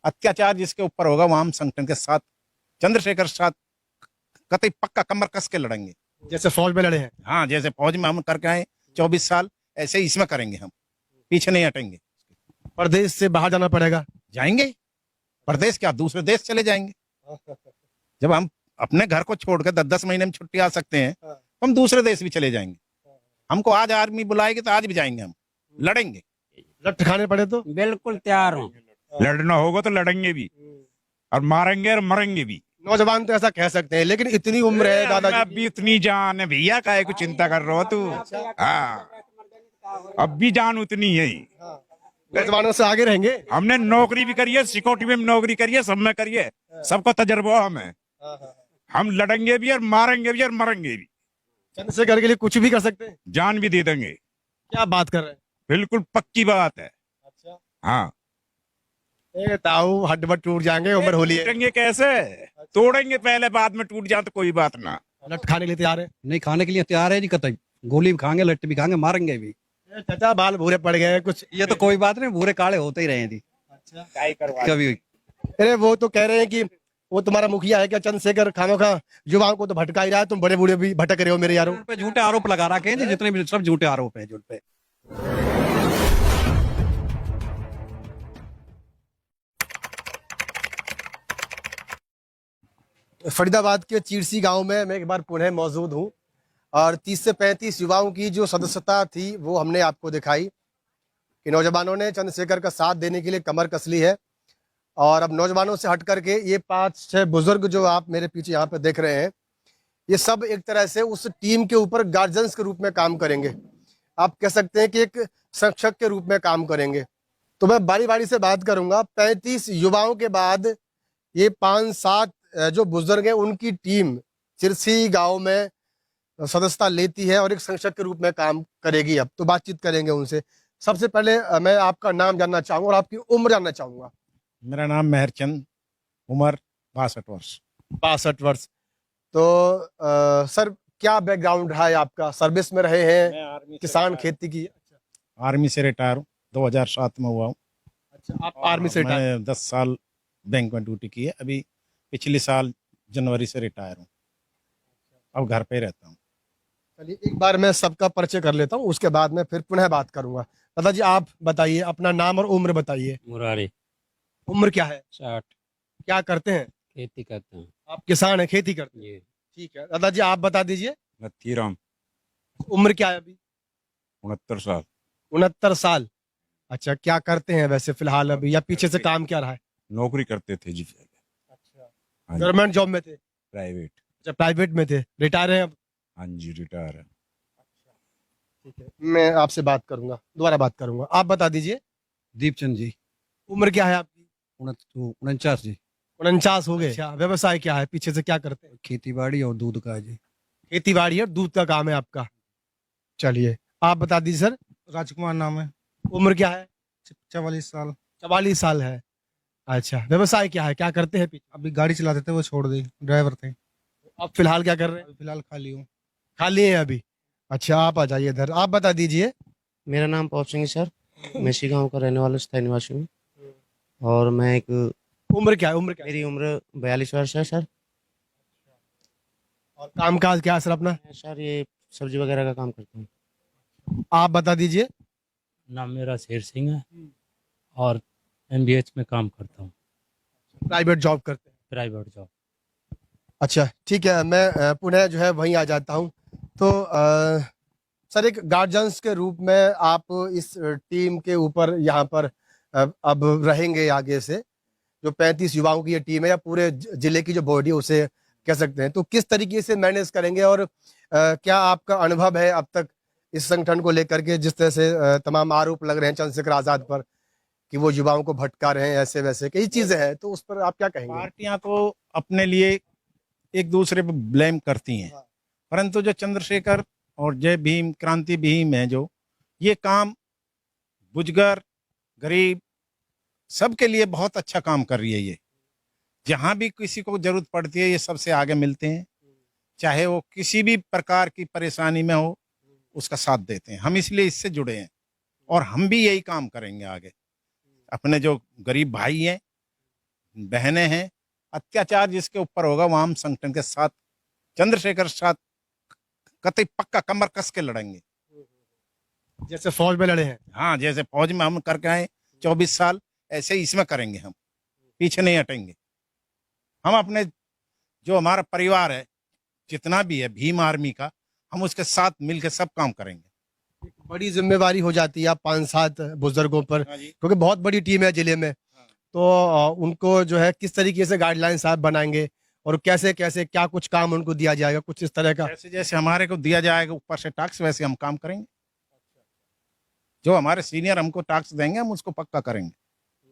अत्याचार जिसके ऊपर होगा वहां हम संगठन के साथ, चंद्रशेखर साथ कतई पक्का कमर कस के लड़ेंगे। जैसे फौज में लड़े हैं। हाँ, जैसे फौज में हम करके आए 24 साल, ऐसे ही इसमें करेंगे, हम पीछे नहीं हटेंगे। प्रदेश से बाहर जाना पड़ेगा। जाएंगे, प्रदेश क्या दूसरे देश चले जाएंगे। जब हम अपने घर को छोड़कर 10-10 महीने में छुट्टी आ सकते हैं, तो हम दूसरे देश भी चले जाएंगे। हमको आज आर्मी बुलाएगी तो आज भी जाएंगे, हम लड़ेंगे। लठ खाने पड़े तो बिल्कुल तैयार हूँ। लड़ना होगा तो लड़ेंगे भी, और मारेंगे और मरेंगे भी। नौजवान तो ऐसा कह सकते हैं, लेकिन इतनी उम्र है दादाजी अब भी इतनी जान है भैया, काहे को चिंता कर रहे हो तू? हाँ, अब भी जान उतनी है। नौजवानों से आगे रहेंगे। हमने नौकरी भी करी है, सिक्योरिटी में नौकरी करी है, सब में करी है, सबका तजर्बा हमें। हम लड़ेंगे भी और मारेंगे भी और मरेंगे भी। चंद्रशेखर के लिए कुछ भी कर सकते हैं। जान भी दे देंगे। क्या बात कर रहे हैं। बिल्कुल पक्की बात है। अच्छा, हाँ, ताऊ हड्ड टूट जाएंगे, उम्र होली है। टूटेंगे कैसे? तोड़ेंगे पहले, बाद में टूट जाए तो कोई बात ना। लठ खाने के लिए तैयार है। नहीं, खाने के लिए तैयार है जी, कतई गोली भी खाएंगे, लट्टी भी खाएंगे, मारेंगे भी। चाचा बाल भूरे पड़ गए हैं कुछ। ये तो कोई बात नहीं, भूरे काले होते ही रहे हैं जी। कभी अरे वो तो कह रहे हैं कि वो तुम्हारा मुखिया है क्या चंद्रशेखर, खामोखा युवाओं को तो भटका ही रहा है, तुम बड़े बूढ़े भी भटक रहे हो मेरे यारों। उन पे झूठे आरोप लगा रखे हैं जी, जितने भी सब झूठे आरोप हैं जुन पे। फरीदाबाद के चीरसी गांव में मैं एक बार पुनः मौजूद हूं, और 30 से 35 युवाओं की जो सदस्यता थी वो हमने आपको दिखाई कि नौजवानों ने चंद्रशेखर का साथ देने के लिए कमर कस ली है। और अब नौजवानों से हट करके ये 5-6 बुजुर्ग जो आप मेरे पीछे यहाँ पे देख रहे हैं, ये सब एक तरह से उस टीम के ऊपर गार्जियंस के रूप में काम करेंगे। आप कह सकते हैं कि एक शिक्षक के रूप में काम करेंगे। तो मैं बारी बारी से बात करूंगा। 35 युवाओं के बाद ये 5-7 जो बुजुर्ग हैं, उनकी टीम चिरसी गांव में सदस्यता लेती है और एक संरक्षक के रूप में काम करेगी। अब तो बातचीत करेंगे उनसे। सबसे पहले मैं आपका नाम जानना चाहूंगा और आपकी उम्र जानना चाहूंगा। मेरा नाम मेहरचंद, उम्र 62 वर्ष। 62 वर्ष। तो सर क्या बैकग्राउंड रहा है आपका? सर्विस में रहे हैं, मैं आर्मी किसान खेती की? आर्मी से रिटायर हूँ, 2007 में हुआ हूँ। अच्छा, आप आर्मी से रिटायर? मैंने 10 साल बैंक में ड्यूटी की है। अभी पिछले साल जनवरी से रिटायर हूँ, अब घर पे रहता हूँ। चलिए एक बार मैं सबका परिचय कर लेता हूँ, उसके बाद में फिर पुनः बात करूंगा। दादाजी आप बताइए, अपना नाम और उम्र बताइए। मुरारी। उम्र क्या है? 60। क्या करते हैं? खेती करते हैं आप किसान हैं, खेती करते हैं? ये। ठीक है, दादाजी आप बता दीजिए। नथीराम, उम्र क्या है अभी? 69 साल। 69 साल। अच्छा, क्या करते हैं वैसे फिलहाल अभी, या पीछे से काम क्या रहा है? नौकरी करते थे जी। अच्छा, हाँ जी, गवर्नमेंट जॉब में थे? प्राइवेट। अच्छा, प्राइवेट में थे, रिटायर हैं अब? हाँ जी, रिटायर है। ठीक है, मैं आपसे बात करूंगा, दोबारा बात करूंगा। आप बता दीजिए। दीपचंद जी। उम्र क्या है आपकी? 49 जी। 49 हो गए। अच्छा, व्यवसाय क्या है, पीछे से क्या करते हैं? खेती बाड़ी और दूध का है जी। खेती बाड़ी और दूध का काम है आपका। चलिए आप बता दीजिए सर। राजकुमार नाम है, उम्र क्या है? 44 साल। 44 साल है। अच्छा, व्यवसाय क्या है, क्या करते हैं पीछे? अभी गाड़ी चलाते थे, वो छोड़ दी, ड्राइवर थे। आप फिलहाल क्या कर रहे हैं? अभी फिलहाल खाली हूँ। खाली है अभी? अच्छा, आप आ जाइए इधर, आप बता दीजिए। मेरा नाम पौप सिंह है सर। मैं इसी गाँव का रहने वाला स्थायी निवासी हूँ। और मैं एक उम्र क्या है? उम्र क्या है? मेरी उम्र 42 वर्ष है सर। और काम काज क्या है सर अपना? मैं सर ये सब्जी वगैरह का काम करता हूँ। आप बता दीजिए। नाम मेरा शेर सिंह है और MBH में काम करता हूँ, प्राइवेट जॉब करते हैं? Private job. अच्छा ठीक है, मैं पुनः जो है वहीं आ जाता हूँ। तो सर एक गार्जियंस के रूप में आप इस टीम के ऊपर यहाँ पर अब रहेंगे आगे से। जो 35 युवाओं की ये टीम है, या पूरे जिले की जो बॉडी है उसे कह सकते हैं, तो किस तरीके से मैनेज करेंगे? और क्या आपका अनुभव है अब तक इस संगठन को लेकर के, जिस तरह से तमाम आरोप लग रहे हैं चंद्रशेखर आजाद पर कि वो युवाओं को भटका रहे हैं, ऐसे वैसे कई चीजें हैं, तो उस पर आप क्या कहेंगे? पार्टियां तो अपने लिए एक दूसरे पे ब्लेम करती हैं, परंतु जो चंद्रशेखर और जय भीम, क्रांति भीम है, जो ये काम बुजुर्ग, गरीब, सबके लिए बहुत अच्छा काम कर रही है। ये जहां भी किसी को जरूरत पड़ती है, ये सबसे आगे मिलते हैं, चाहे वो किसी भी प्रकार की परेशानी में हो, उसका साथ देते हैं। हम इसलिए इससे जुड़े हैं और हम भी यही काम करेंगे आगे। अपने जो गरीब भाई हैं बहनें हैं, अत्याचार जिसके ऊपर होगा वहां हम संगठन के साथ, चंद्रशेखर साथ कतई पक्का कमर कस के लड़ेंगे। जैसे फौज में लड़े हैं। हाँ, जैसे फौज में हम करके आए 24 साल, ऐसे ही इसमें करेंगे हम, पीछे नहीं हटेंगे। हम अपने जो हमारा परिवार है जितना भी है भीम आर्मी का, हम उसके साथ मिलकर सब काम करेंगे। बड़ी जिम्मेवारी हो जाती है आप 5-7 बुजुर्गों पर, हाँ जी। क्योंकि बहुत बड़ी टीम है जिले में। तो उनको जो है किस तरीके से गाइडलाइंस आप बनाएंगे और कैसे कैसे क्या कुछ काम उनको दिया जाएगा, कुछ इस तरह का? जैसे जैसे हमारे को दिया जाएगा ऊपर से टास्क, वैसे हम काम करेंगे। जो हमारे सीनियर हमको टास्क देंगे हम उसको पक्का करेंगे,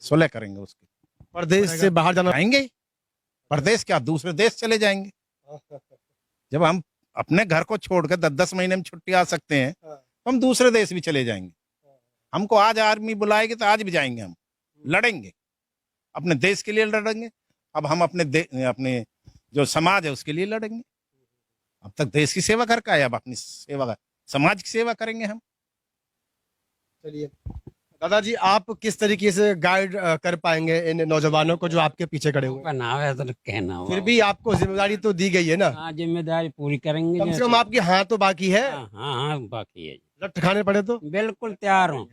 सुलह करेंगे उसकी। प्रदेश से बाहर जाना जाएंगे, प्रदेश क्या दूसरे देश चले जाएंगे। जब हम अपने घर को छोड़कर 10-10 महीने में छुट्टी आ सकते हैं तो हम दूसरे देश भी चले जाएंगे। हमको आज आर्मी बुलाएगी तो आज भी जाएंगे, हम लड़ेंगे, अपने देश के लिए लड़ेंगे। अब हम अपने जो समाज है उसके लिए लड़ेंगे। अब तक देश की सेवा करके आए, अब अपनी सेवा समाज की सेवा करेंगे हम। चलिए दादाजी, आप किस तरीके से गाइड कर पाएंगे इन नौजवानों को जो आपके पीछे खड़े हुए हैं? नाम है तो कहना हुआ। फिर भी आपको जिम्मेदारी तो दी गई है ना, हाँ, जिम्मेदारी पूरी करेंगे। कम से कम आपकी हाँ तो बाकी है। हाँ हाँ हाँ, बाकी है। लट खाने पड़े तो बिल्कुल तैयार हूँ।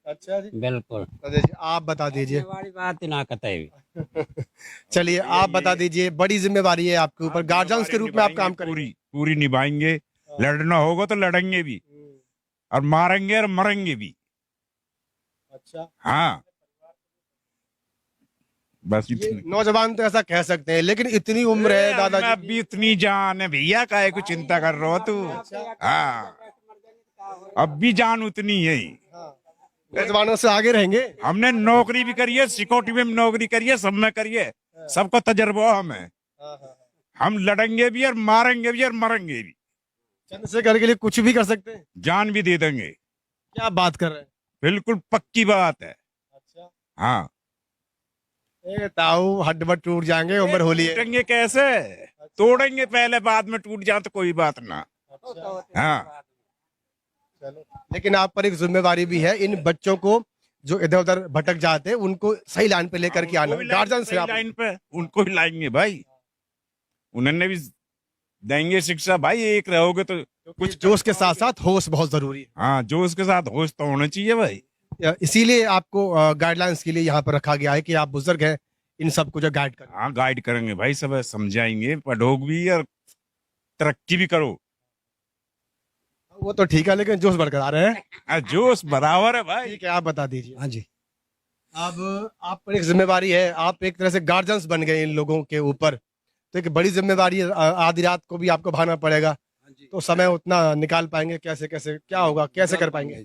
अच्छा जी, बिल्कुल। दादाजी आप बता दीजिए। वाली बात ही ना कतई भी। चलिए आप बता दीजिए, बड़ी जिम्मेवारी है आपके ऊपर, गार्जियंस के रूप में आप काम करेंगे। पूरी निभाएंगे। लड़ना होगा तो लड़ेंगे भी, और मारेंगे और मरेंगे भी। अच्छा, हाँ, बस ये इतनी। नौजवान तो ऐसा कह सकते हैं, लेकिन इतनी उम्र है दादाजी अब भी इतनी जान है भैया, काहे को चिंता कर रहे हो तू? हाँ, अब भी जान उतनी है। नौजवानों से आगे रहेंगे। हमने नौकरी भी करी है, सिक्योरिटी में नौकरी करी है, सब में करी है, सबको तजर्बा हमें। हम लड़ेंगे भी और मारेंगे भी और मरेंगे भी। चंद्रशेखर के लिए कुछ भी कर सकते हैं। जान भी दे देंगे। क्या बात कर रहे हैं? बिल्कुल पक्की बात है। अच्छा, हाँ, ताऊ हड्ड टूट जाएंगे, उम्र होली है। टूटेंगे कैसे? तोड़ेंगे पहले, बाद में टूट जाए तो कोई बात ना। हाँ, चलो, लेकिन आप पर एक जिम्मेवारी भी है, इन बच्चों को जो इधर उधर भटक जाते हैं उनको सही लाइन पे लेकर के आना। गार्जियन से आप लाइन पे उनको भी लाएंगे भाई, उन्होंने भी देंगे शिक्षा भाई। एक रहोगे तो कुछ जोश के साथ साथ होश बहुत जरूरी हाँ, जो उसके साथ होश तो होना चाहिए भाई। है। इसीलिए आपको गाइडलाइंस के लिए यहाँ पर रखा गया है कि आप बुजुर्ग हैं, इन सबको जो गाइड करें। हाँ, गाइड करेंगे भाई, सब समझाएंगे, पढ़ोगे भी और तरक्की भी करो। वो तो ठीक है, लेकिन जोश बरकरार है। जोश बराबर है भाई। ठीक है, आप बता दीजिए। हाँ जी। अब आप पर एक जिम्मेवारी है, आप एक तरह से गार्जियंस बन गए इन लोगों के ऊपर, तो एक बड़ी जिम्मेवारी है। आधी रात को भी आपको भागना पड़ेगा, तो समय उतना निकाल पाएंगे कैसे? कैसे क्या होगा, कैसे कर पाएंगे?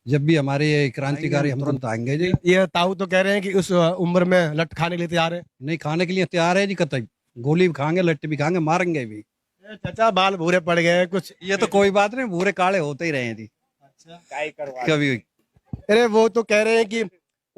जब भी हमारे ये क्रांतिकारी हम तुरंत आएंगे जी। ये ताऊ तो कह रहे हैं कि उस उम्र में लट खाने के लिए तैयार है। नहीं, खाने के लिए तैयार है जी, कतई गोली भी खाएंगे, लट्टी भी खाएंगे, मारेंगे भी। चाचा बाल भूरे पड़ गए हैं कुछ। ये तो कोई बात नहीं, भूरे काले होते ही रहे हैं जी कभी। अरे वो तो कह रहे हैं कि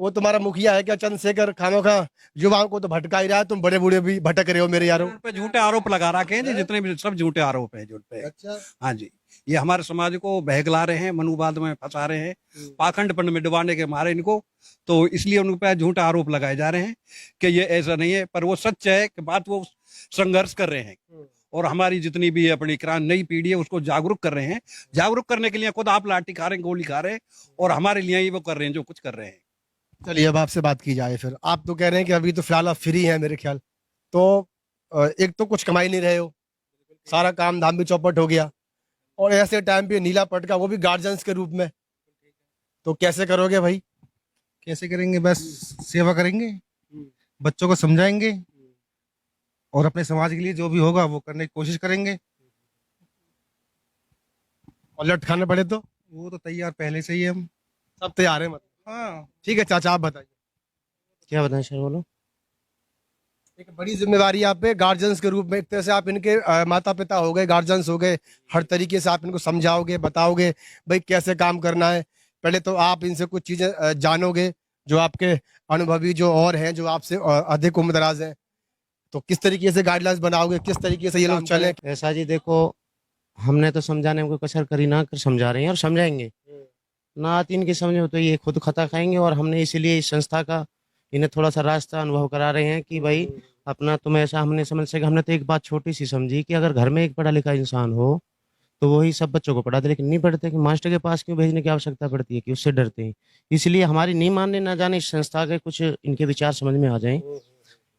वो तुम्हारा मुखिया है क्या चंद्रशेखर, खामोखा युवाओं को तो भटका ही रहा है, तुम बड़े बूढ़े भी भटक रहे हो मेरे यारों। उन पे झूठे आरोप लगा रखे हैं जी, जितने भी सब झूठे आरोप हैं जुट पे। अच्छा, हाँ जी, ये हमारे समाज को बहकला रहे हैं, मनुवाद में फंसा रहे हैं, पाखंडपन में डुबाने के मारे इनको, तो इसलिए उन पर झूठे आरोप लगाए जा रहे हैं कि ये ऐसा नहीं है। पर वो सच है कि बात वो संघर्ष कर रहे हैं, और हमारी जितनी भी अपनी नई पीढ़ी है उसको जागरूक कर रहे हैं। जागरूक करने के लिए खुद आप लाठी खा रहे हैं, गोली खा रहे हैं, और हमारे लिए ही वो कर रहे हैं जो कुछ कर रहे हैं। चलिए अब आपसे बात की जाए फिर। आप तो कह रहे हैं कि अभी तो फिलहाल आप फ्री हैं मेरे ख्याल, तो एक तो कुछ कमाई नहीं रहे हो, सारा काम धाम भी चौपट हो गया, और ऐसे टाइम पे नीला पटका, वो भी गार्जियंस के रूप में, तो कैसे करोगे भाई? कैसे करेंगे? बस सेवा करेंगे, बच्चों को समझाएंगे, और अपने समाज के लिए जो भी होगा वो करने की कोशिश करेंगे। और लट खाने पड़े तो वो तो तैयार पहले से ही हम। सब तैयार है मतलब। हाँ, ठीक है चाचा, आप बताइए। क्या बताएं सर, बोलो। एक बड़ी जिम्मेवारी आप पे गार्जियंस के रूप में, एक तरह से आप इनके माता पिता हो गए, गार्जियंस हो गए, हर तरीके से आप इनको समझाओगे, बताओगे भाई कैसे काम करना है। पहले तो आप इनसे कुछ चीजें जानोगे, जो आपके अनुभवी जो और हैं, जो आपसे अधिक उम्रदराज हैं, तो किस तरीके से गाइडलाइंस बनाओगे, किस तरीके से ये लोग चले? ऐसा जी देखो, हमने तो समझाने में कोई कसर करी ना कर समझा रहे हैं, और समझाएंगे ना। आती इनकी समझ में तो ये खुद खता खाएंगे, और हमने इसीलिए इस संस्था का इन्हें थोड़ा सा रास्ता अनुभव करा रहे हैं कि भाई अपना तुम ऐसा हमने समझ सके। हमने तो एक बात छोटी सी समझी कि अगर घर में एक पढ़ा लिखा इंसान हो तो वही सब बच्चों को पढ़ाते, लेकिन नहीं पढ़ते कि मास्टर के पास क्यों भेजने की आवश्यकता पड़ती है कि उससे डरते हैं। इसलिए हमारी नहीं मानने ना जाने इस संस्था के कुछ इनके विचार समझ में आ जाएं।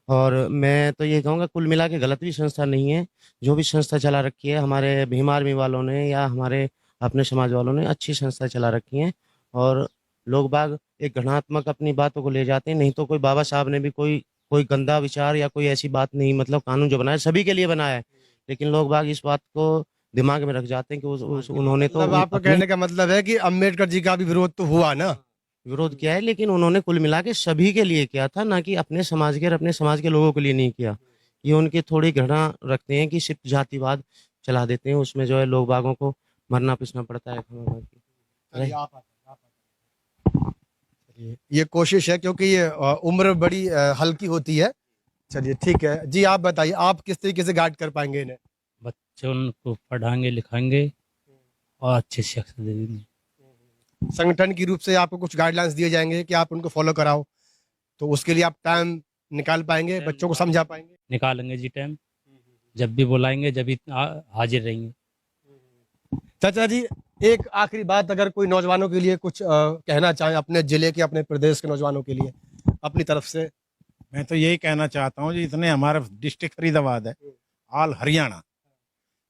और मैं तो ये कहूँगा कुल मिला के गलत भी संस्था नहीं है। जो भी संस्था चला रखी है हमारे भीम आर्मी वालों ने या हमारे अपने समाज वालों ने अच्छी संस्था चला रखी है। और लोग बाग एक घृणात्मक अपनी बातों को ले जाते हैं। नहीं तो कोई बाबा साहब ने भी कोई गंदा विचार या कोई ऐसी बात नहीं, मतलब कानून जो बनाया सभी के लिए बनाया है, लेकिन लोग बाग इस बात को दिमाग में रख जाते हैं कि उन्होंने तो मतलब आपका अपने कहने का मतलब है कि अम्बेडकर जी का भी विरोध तो हुआ ना। विरोध किया है, लेकिन उन्होंने कुल मिला के सभी के लिए किया था, ना कि अपने समाज के और अपने समाज के लोगों के लिए नहीं किया। ये उनकी थोड़ी घृणा रखते हैं कि सिर्फ जातिवाद चला देते हैं, उसमें जो है लोग बागों को मरना पिसना पड़ता है। चलिए, ये कोशिश है क्योंकि ये उम्र बड़ी हल्की होती है। चलिए ठीक है जी, आप बताइए आप किस तरीके से गाइड कर पाएंगे इन्हें? बच्चों को पढ़ाएंगे लिखाएंगे और अच्छी शिक्षा दे देंगे। संगठन की रूप से आपको कुछ गाइडलाइंस दिए जाएंगे कि आप उनको फॉलो कराओ, तो उसके लिए आप टाइम निकाल पाएंगे, बच्चों को समझा पाएंगे? निकालेंगे जी टाइम, जब भी बुलाएंगे जब भी हाजिर रहेंगे। चाचा जी, एक आखिरी बात अगर कोई नौजवानों के लिए कुछ कहना चाहें, अपने जिले के अपने प्रदेश के नौजवानों के लिए अपनी तरफ से। मैं तो यही कहना चाहता हूँ जी, इतने हमारा डिस्ट्रिक्ट फरीदाबाद है, ऑल हरियाणा,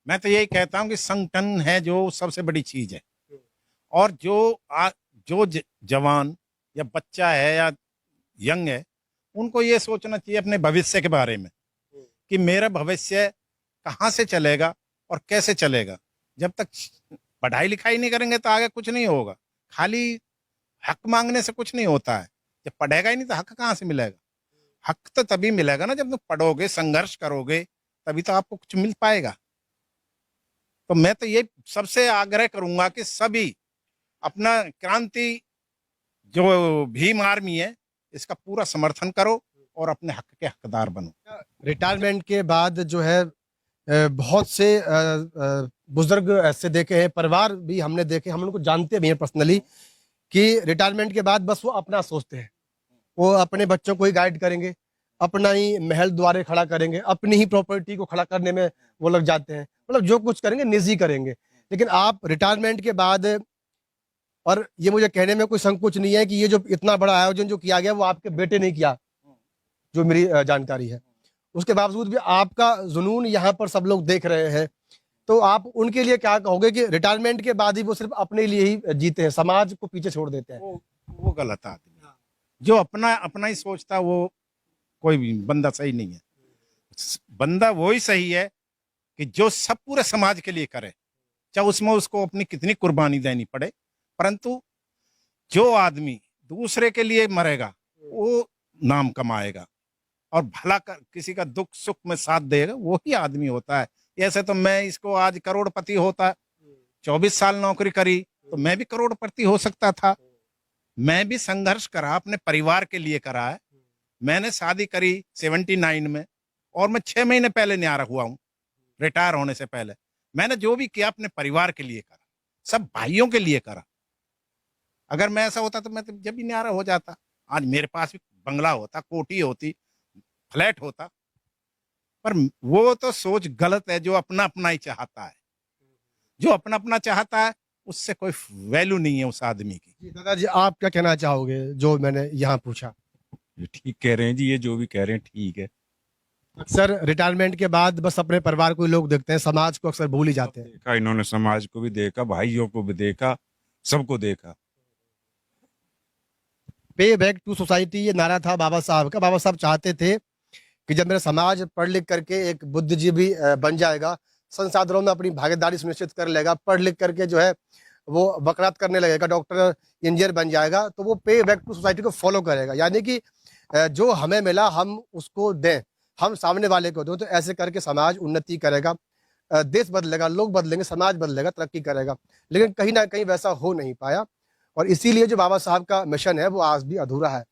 मैं तो यही कहता हूँ कि संगठन है जो सबसे बड़ी चीज है। और जो जवान या बच्चा है या यंग है, उनको ये सोचना चाहिए अपने भविष्य के बारे में कि मेरा भविष्य कहाँ से चलेगा और कैसे चलेगा। जब तक पढ़ाई लिखाई नहीं करेंगे तो आगे कुछ नहीं होगा। खाली हक मांगने से कुछ नहीं होता है। जब पढ़ेगा ही नहीं तो हक कहाँ से मिलेगा? हक तो तभी मिलेगा ना जब तुम पढ़ोगे, संघर्ष करोगे, तभी तो आपको कुछ मिल पाएगा। तो मैं तो ये सबसे आग्रह करूंगा कि सभी अपना क्रांति जो भीम आर्मी है इसका पूरा समर्थन करो और अपने हक के हकदार बनो। रिटायरमेंट के बाद जो है बहुत से बुजुर्ग ऐसे देखे हैं, परिवार भी हमने देखे, हम उनको जानते भी हैं पर्सनली, कि रिटायरमेंट के बाद बस वो अपना सोचते हैं, वो अपने बच्चों को ही गाइड करेंगे, अपना ही महल द्वारे खड़ा करेंगे, अपनी ही प्रॉपर्टी को खड़ा करने में वो लग जाते हैं, मतलब जो कुछ करेंगे निजी करेंगे। लेकिन आप रिटायरमेंट के बाद, और ये मुझे कहने में कोई संकोच नहीं है कि ये जो इतना बड़ा आयोजन जो किया गया वो आपके बेटे ने किया, जो मेरी जानकारी है, उसके बावजूद भी आपका जुनून यहाँ पर सब लोग देख रहे हैं, तो आप उनके लिए क्या कहोगे कि रिटायरमेंट के बाद ही वो सिर्फ अपने लिए ही जीते हैं, समाज को पीछे छोड़ देते हैं? वो गलत आदमी है। जो अपना ही सोचता है वो कोई भी बंदा सही नहीं है। बंदा वो ही सही है कि जो सब पूरे समाज के लिए करे, चाहे उसमें उसको अपनी कितनी कुर्बानी देनी पड़े, परंतु जो आदमी दूसरे के लिए मरेगा वो नाम कमाएगा और किसी का दुख सुख में साथ देगा, वो ही आदमी होता है। ऐसे तो मैं इसको आज करोड़पति होता, 24 साल नौकरी करी तो मैं भी करोड़पति हो सकता था। मैं भी संघर्ष करा, अपने परिवार के लिए करा है। मैंने शादी करी 79 में और मैं 6 महीने पहले न्यारा हुआ हूँ, रिटायर होने से पहले। मैंने जो भी किया अपने परिवार के लिए करा, सब भाइयों के लिए करा। अगर मैं ऐसा होता तो मैं तो जब भी न्यारा हो जाता। आज मेरे पास भी बंगला होता, कोठी होती, फ्लैट होता, पर वो तो सोच गलत है। जो अपना अपना ही चाहता है, जो अपना अपना चाहता है उससे कोई वैल्यू नहीं है उस आदमी की। दादाजी, आप क्या कहना चाहोगे जो मैंने यहाँ पूछा? ठीक कह रहे हैं जी, ये जो भी कह रहे हैं ठीक है। अक्सर रिटायरमेंट के बाद बस अपने परिवार को ही लोग देखते हैं, समाज को अक्सर भूल ही जाते हैं। देखा, इन्होंने समाज को भी देखा, भाइयों को भी देखा, सबको देखा। पे बैक टू सोसाइटी ये नारा था बाबा साहब का। बाबा साहब चाहते थे कि जब मेरा समाज पढ़ लिख करके एक बुद्धिजीवी बन जाएगा, संसाधनों में अपनी भागीदारी सुनिश्चित कर लेगा, पढ़ लिख करके जो है वो वकालत करने लगेगा, डॉक्टर इंजीनियर बन जाएगा, तो वो पे बैक टू सोसाइटी को फॉलो करेगा। यानी कि जो हमें मिला हम उसको दें, हम सामने वाले को दो, तो ऐसे करके समाज उन्नति करेगा, देश बदलेगा, लोग बदलेंगे, समाज बदलेगा, तरक्की करेगा। लेकिन कहीं ना कहीं वैसा हो नहीं पाया और इसीलिए जो बाबा साहब का मिशन है वो आज भी अधूरा है।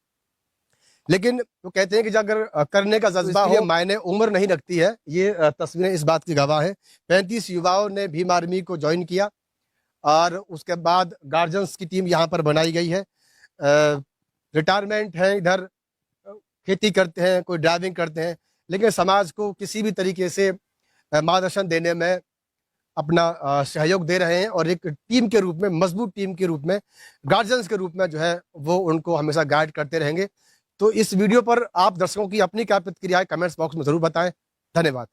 लेकिन वो कहते हैं कि जब अगर करने का जज्बा हो, मायने उम्र नहीं रखती है। ये तस्वीरें इस बात की गवाह है। 35 युवाओं ने भीम आर्मी को ज्वाइन किया और उसके बाद गार्जियंस की टीम यहाँ पर बनाई गई है। रिटायरमेंट है इधर खेती करते हैं, कोई ड्राइविंग करते हैं, लेकिन समाज को किसी भी तरीके से मार्गदर्शन देने में अपना सहयोग दे रहे हैं और एक टीम के रूप में, मजबूत टीम के रूप में, गार्जियंस के रूप में जो है वो उनको हमेशा गाइड करते रहेंगे। तो इस वीडियो पर आप दर्शकों की अपनी क्या प्रतिक्रिया है कमेंट्स बॉक्स में जरूर बताएं। धन्यवाद।